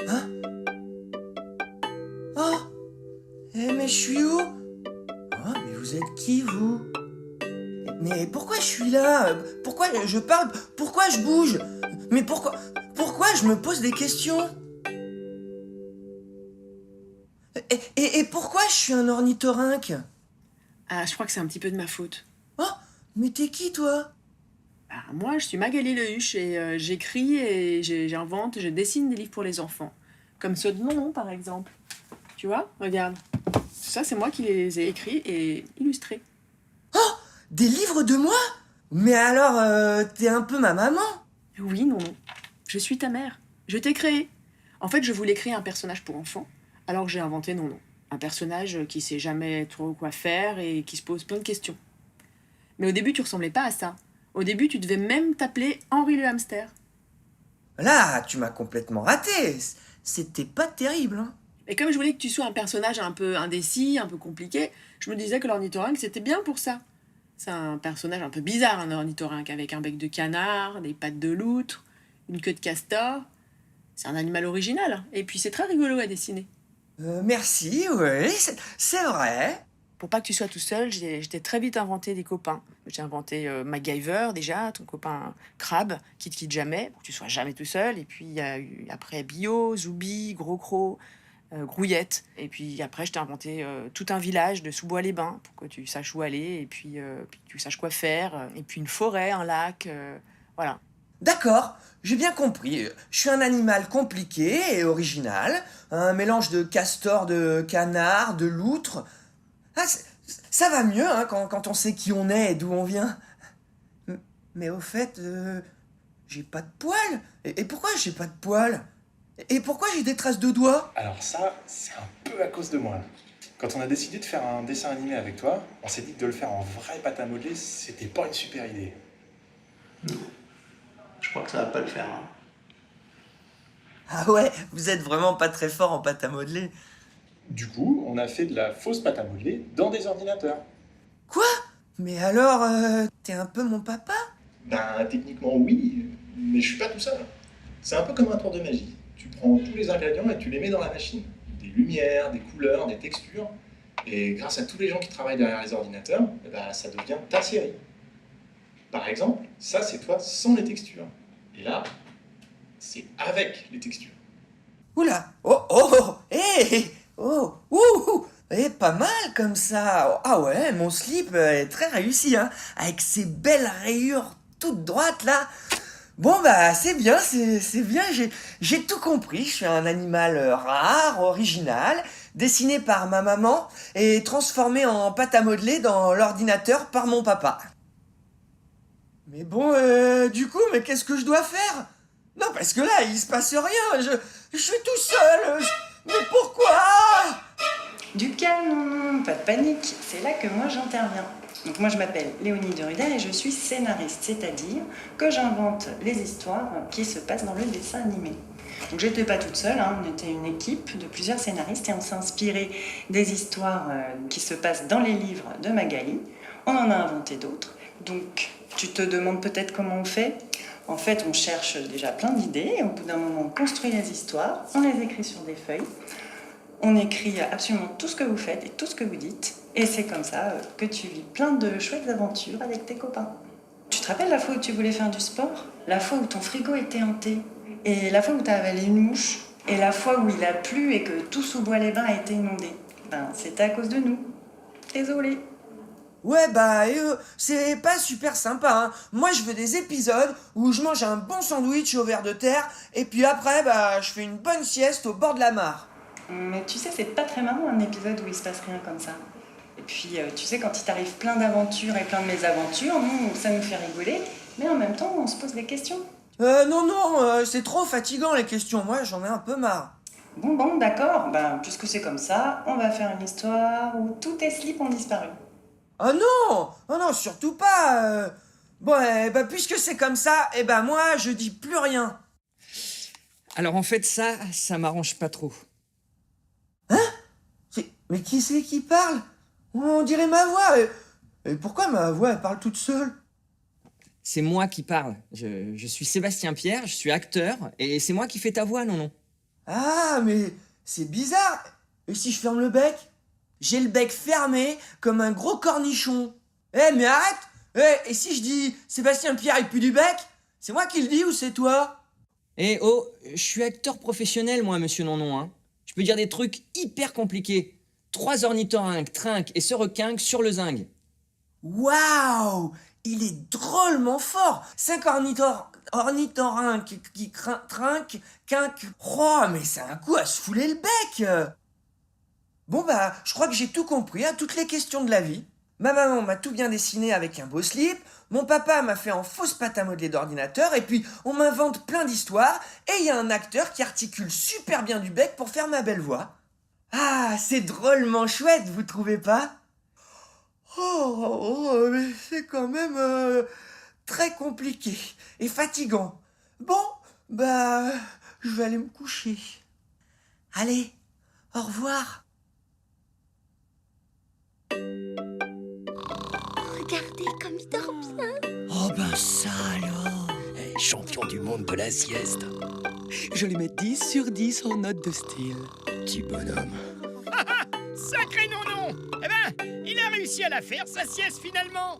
Hein? Oh! Mais je suis où? Oh, mais vous êtes qui, vous? Mais pourquoi je suis là? Pourquoi je parle? Pourquoi je bouge? Mais pourquoi je me pose des questions? Et pourquoi je suis un ornithorynque? Ah, je crois que c'est un petit peu de ma faute. Oh, mais t'es qui, toi? Bah, moi, je suis Magali Lehuche et j'écris et j'invente, je dessine des livres pour les enfants. Comme ceux de Nonon, par exemple. Tu vois, regarde. Ça, c'est moi qui les ai écrits et illustrés. Des livres de moi? Mais alors, t'es un peu ma maman? Oui, Nonon. Je suis ta mère. Je t'ai créé. En fait, je voulais créer un personnage pour enfants, alors j'ai inventé Nonon. Un personnage qui sait jamais trop quoi faire et qui se pose plein de questions. Mais au début, tu ressemblais pas à ça. Au début, tu devais même t'appeler Henri le hamster. Là, tu m'as complètement raté. C'était pas terrible, hein. Et comme je voulais que tu sois un personnage un peu indécis, un peu compliqué, je me disais que l'ornithorynque, c'était bien pour ça. C'est un personnage un peu bizarre, un ornithorynque, avec un bec de canard, des pattes de loutre, une queue de castor. C'est un animal original, et puis c'est très rigolo à dessiner. Merci, oui, c'est vrai. Pour pas que tu sois tout seul, j'ai très vite inventé des copains. J'ai inventé MacGyver déjà, ton copain Crabe, qui te quitte jamais, pour que tu sois jamais tout seul. Et puis il y a eu après Bio, Zoubi, Gros Croc, Grouillette. Et puis après, je t'ai inventé tout un village de Sous-Bois-les-Bains pour que tu saches où aller et puis que tu saches quoi faire. Et puis une forêt, un lac, voilà. D'accord, j'ai bien compris. Je suis un animal compliqué et original, un mélange de castor, de canard, de loutre. Ah, ça va mieux hein, quand on sait qui on est et d'où on vient. Mais au fait, j'ai pas de poils. Et pourquoi j'ai pas de poils? Et pourquoi j'ai des traces de doigts? Alors ça, c'est un peu à cause de moi. Quand on a décidé de faire un dessin animé avec toi, on s'est dit que de le faire en vraie pâte à modeler, c'était pas une super idée. Je crois que ça va pas le faire. Hein. Ah ouais, vous êtes vraiment pas très fort en pâte à modeler. Du coup, on a fait de la fausse pâte à modeler dans des ordinateurs. Quoi? Mais alors, t'es un peu mon papa? Ben, techniquement oui, mais je suis pas tout seul. C'est un peu comme un tour de magie. Tu prends tous les ingrédients et tu les mets dans la machine. Des lumières, des couleurs, des textures. Et grâce à tous les gens qui travaillent derrière les ordinateurs, eh ben, ça devient ta série. Par exemple, ça c'est toi sans les textures. Et là, c'est avec les textures. Oula! Oh, oh, oh, hé! Oh, ouh! Eh, pas mal comme ça! Ah ouais, mon slip est très réussi, hein! Avec ses belles rayures toutes droites là! Bon bah c'est bien, c'est bien, j'ai tout compris. Je suis un animal rare, original, dessiné par ma maman et transformé en pâte à modeler dans l'ordinateur par mon papa. Mais bon, du coup, mais qu'est-ce que je dois faire? Non, parce que là, il se passe rien. Je suis tout seul. Mais pourquoi? Du calme, non, pas de panique, c'est là que moi j'interviens. Donc moi je m'appelle Léonie de Ruder et je suis scénariste, c'est-à-dire que j'invente les histoires qui se passent dans le dessin animé. Donc j'étais pas toute seule, hein, on était une équipe de plusieurs scénaristes et on s'est inspiré des histoires qui se passent dans les livres de Magali. On en a inventé d'autres. Donc tu te demandes peut-être comment on fait. En fait, on cherche déjà plein d'idées et au bout d'un moment on construit les histoires, on les écrit sur des feuilles. On écrit absolument tout ce que vous faites et tout ce que vous dites. Et c'est comme ça que tu vis plein de chouettes aventures avec tes copains. Tu te rappelles la fois où tu voulais faire du sport? La fois où ton frigo était hanté? Et la fois où tu as avalé une mouche? Et la fois où il a plu et que tout Sous-Bois-les-Bains a été inondé? Ben, c'était à cause de nous. Désolée. Ouais, bah, c'est pas super sympa, hein. Moi, je veux des épisodes où je mange un bon sandwich au ver de terre et puis après, bah, je fais une bonne sieste au bord de la mare. Mais tu sais, c'est pas très marrant un épisode où il se passe rien comme ça. Et puis, tu sais, quand il t'arrive plein d'aventures et plein de mésaventures, nous, ça nous fait rigoler, mais en même temps, on se pose des questions. Non, c'est trop fatigant les questions. Moi, j'en ai un peu marre. Bon, d'accord. Ben, puisque c'est comme ça, on va faire une histoire où tous tes slips ont disparu. Ah non! Oh non, surtout pas! Bon, bah, puisque c'est comme ça, eh ben moi, je dis plus rien. Alors en fait, ça m'arrange pas trop. Mais qui c'est qui parle? On dirait ma voix. Et pourquoi ma voix, elle parle toute seule? C'est moi qui parle. Je suis Sébastien Pierre, je suis acteur, et c'est moi qui fais ta voix, non? Ah, mais c'est bizarre. Et si je ferme le bec? J'ai le bec fermé comme un gros cornichon. Eh, mais arrête! Eh, et si je dis Sébastien Pierre il pue du bec? C'est moi qui le dis ou c'est toi? Eh oh, je suis acteur professionnel, moi, monsieur Nonon, hein. Je peux dire des trucs hyper compliqués. 3 ornithorynques trinquent et se requinquent sur le zinc. Waouh! Il est drôlement fort! 5 ornithorynques qui trinquent, quinquent. Oh, mais c'est un coup à se fouler le bec! Bon bah, je crois que j'ai tout compris, hein, toutes les questions de la vie. Ma maman m'a tout bien dessiné avec un beau slip, mon papa m'a fait en fausse pâte à modeler d'ordinateur, et puis on m'invente plein d'histoires, et il y a un acteur qui articule super bien du bec pour faire ma belle voix. Ah, c'est drôlement chouette, vous trouvez pas? Mais c'est quand même très compliqué et fatigant. Bon, bah, je vais aller me coucher. Allez, au revoir. Regardez comme il dort bien. Oh ben ça alors. Champion du monde de la sieste. Je lui mets 10 sur 10 en note de style. Petit bonhomme. Sacré non. Eh ben, il a réussi à la faire, sa sieste finalement.